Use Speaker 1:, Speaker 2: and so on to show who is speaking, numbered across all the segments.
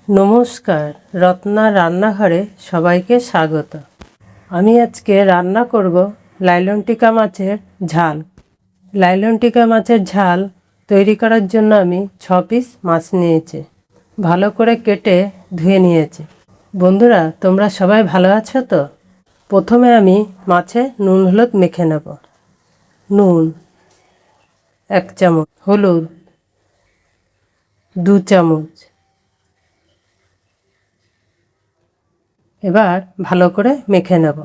Speaker 1: নমস্কার, রত্না রান্নাঘরে সবাইকে স্বাগত। আমি আজকে রান্না করব লাইলন টিকা মাছের ঝাল। লাইলন টিকা মাছের ঝাল তৈরি করার জন্য আমি 6 পিস মাছ নিয়েছি, ভালো করে কেটে ধুয়ে নিয়েছি। বন্ধুরা, তোমরা সবাই ভালো আছো তো? প্রথমে আমি মাছে নুন হলুদ মেখে নেব। নুন 1 চামচ, হলুদ 2 চামচ। এবার ভালো করে মেখে নেব।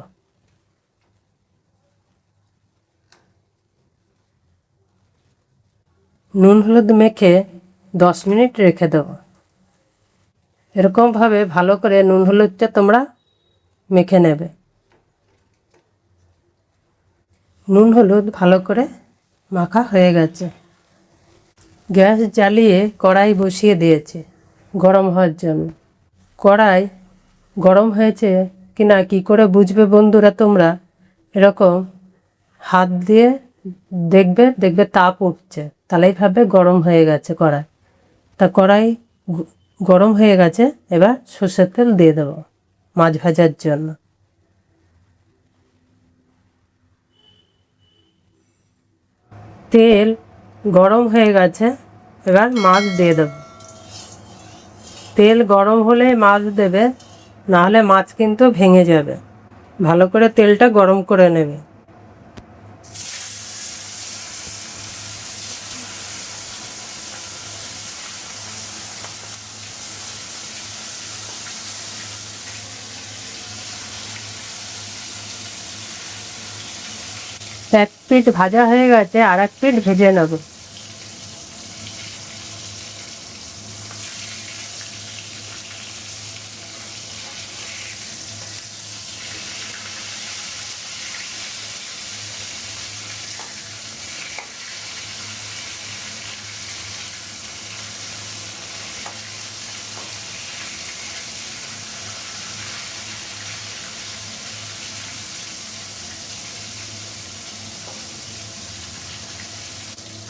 Speaker 1: নুন হলুদ মেখে 10 মিনিট রেখে দেব। এরকমভাবে ভালো করে নুন হলুদটা তোমরা মেখে নেবে। নুন হলুদ ভালো করে মাখা হয়ে গেছে। গ্যাস জ্বালিয়ে কড়াই বসিয়ে দিয়েছে গরম হওয়ার জন্য। কড়াই গরম হয়েছে কিনা কি করে বুঝবে বন্ধুরা তোমরা? এরকম হাত দিয়ে দেখবে তাপ উঠছে, তাহলেই ভাবে গরম হয়ে গেছে কড়াই। তা কড়াই গরম হয়ে গেছে। এবার সর্ষের তেল দিয়ে দেবো মাছ ভাজার জন্য। তেল গরম হয়ে গেছে, এবার মাছ দিয়ে দেব। তেল গরম হলে মাছ দেবে, নাহলে মাছ কিন্তু ভেঙে যাবে। ভালো করে তেলটা গরম করে নেবে। এক পিঠ ভাজা হয়ে গেছে, আর এক পিঠ ভেজে নেব।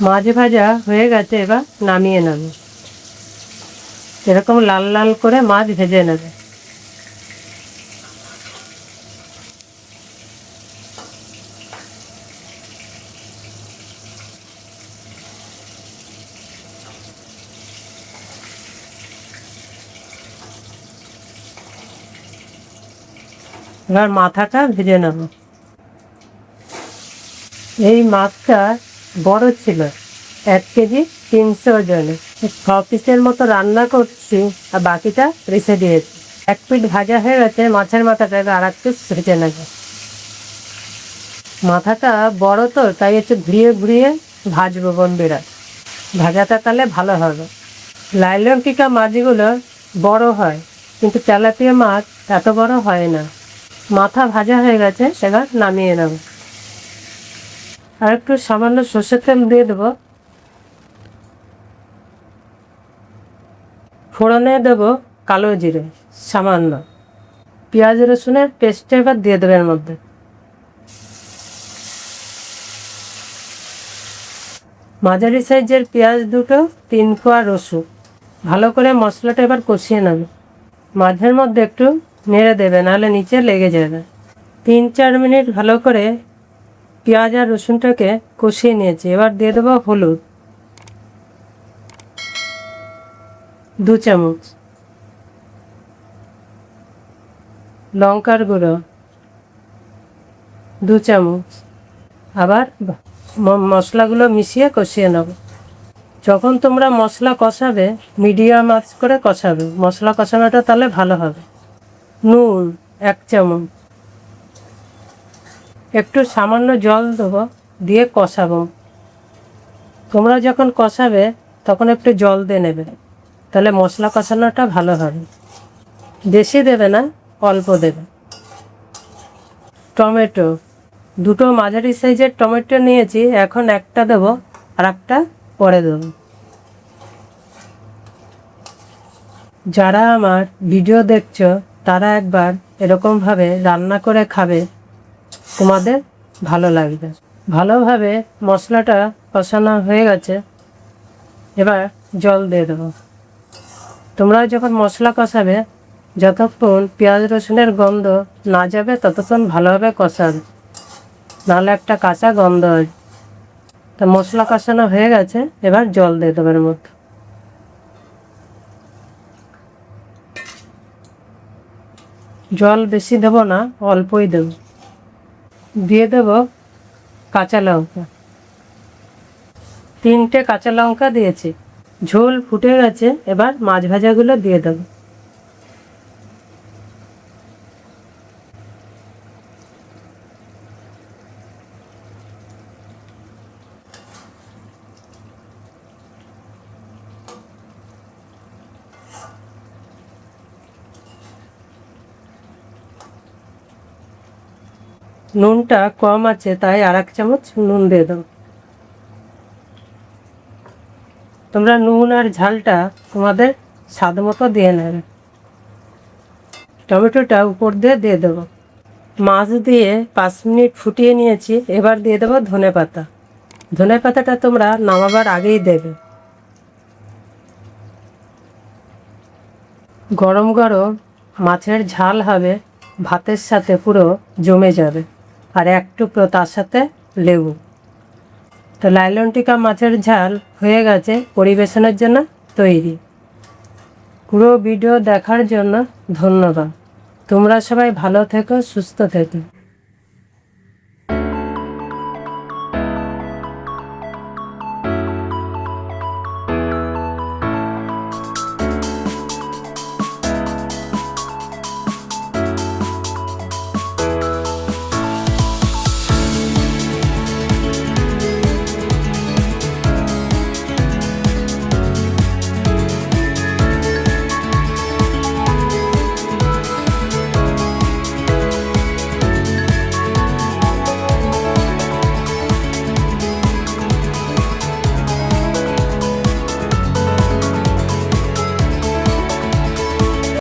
Speaker 1: মাছ ভাজা হয়ে গেছে, এবার নামিয়ে নেব। এরকম লাল লাল করে মাছ ভেজে নেবে। এবার মাথাটা ভেজে নেব। এই মাছটা বড় ছিল, 1 কেজি 300 ওজনে। 6 পিসের মতো রান্না করছি, আর বাকিটা রেখে দিয়েছি। এক পিঠ ভাজা হয়ে গেছে মাছের মাথাটা, আর এক পিস ভেজে নেব। মাথাটা বড় তো, তাই একটু ঘুরিয়ে ঘুরিয়ে ভাজবো বন্ধুরা, ভাজাটা তাহলে ভালো হবে। লাইলন টিকা মাছগুলো বড় হয়, কিন্তু তেলাপিয়া মাছ এত বড় হয় না। মাথা ভাজা হয়ে গেছে, সেটা নামিয়ে নেব। আর একটু সামান্য সর্ষের তেল দিয়ে দেবো। ফোড়নে দেবো কালো জিরে সামান্য। পেঁয়াজ রসুনের পেস্টটা এবার দিয়ে দেবো এর মধ্যে। মাঝারি সাইজের পেঁয়াজ দুটো, 3 কোয়া রসুন। ভালো করে মশলাটা এবার কষিয়ে নেবে। মাঝের মধ্যে একটু নেড়ে দেবে, নাহলে নিচে লেগে যাবে। 3-4 মিনিট ভালো করে পেঁয়াজ আর রসুনটাকে কষিয়ে নিয়েছি। এবার দিয়ে দেবো হলুদ 2 চামচ, লঙ্কার গুঁড়ো 2 চামচ। আবার মশলাগুলো মিশিয়ে কষিয়ে নেব। যখন তোমরা মশলা কষাবে, মিডিয়াম আঁচ করে কষাবে। মশলা কষানোটা তাহলে ভালো হবে। নুন 1 চামচ। একটু সামান্য জল দেবো, দিয়ে কষাবো। তোমরা যখন কষাবে তখন একটু জল দিয়ে নেবে, তাহলে মশলা কষানোটা ভালো হবে। বেশি দেবে না, অল্প দেবে। টমেটো 2টো মাঝারি সাইজের টমেটো নিয়েছি, এখন একটা দেবো, আর একটা পরে দেবো। যারা আমার ভিডিও দেখছো তারা একবার এরকমভাবে রান্না করে খাবে, তোমাদের ভালো লাগবে। ভালোভাবে মশলাটা কষানো হয়ে গেছে, এবার জল দিয়ে দেবো। তোমরা যখন মশলা কষাবে, যতক্ষণ পেঁয়াজ রসুনের গন্ধ না যাবে ততক্ষণ ভালোভাবে কষাবে, নাহলে একটা কাঁচা গন্ধ হয়। তা মশলা কষানো হয়ে গেছে, এবার জল দিয়ে দেবো এর মধ্যে। জল বেশি দেবো না, অল্পই দেব। দিয়ে দেব কাঁচা লঙ্কা, 3টে কাঁচা লঙ্কা দিয়েছি। ঝোল ফুটে গেছে, এবার মাছ ভাজাগুলো দিয়ে দেব। নুনটা কম আছে, তাই 1 চামচ নুন দিয়ে দেবো। তোমরা নুন আর ঝালটা তোমাদের স্বাদ মতো দিয়ে নেবে। টমেটোটা উপর দিয়ে দেবো। মাছ দিয়ে 5 মিনিট ফুটিয়ে নিয়েছি, এবার দিয়ে দেবো ধনে পাতা। ধনে পাতাটা তোমরা নামাবার আগেই দেবে। গরম গরম মাছের ঝাল হবে, ভাতের সাথে পুরো জমে যাবে। আর এক টুকরো তার সাথে লেবু। তো লাইলন টিকা মাছের ঝাল হয়ে গেছে, পরিবেশনের জন্য তৈরি। পুরো ভিডিও দেখার জন্য ধন্যবাদ। তোমরা সবাই ভালো থেকো, সুস্থ থেকো।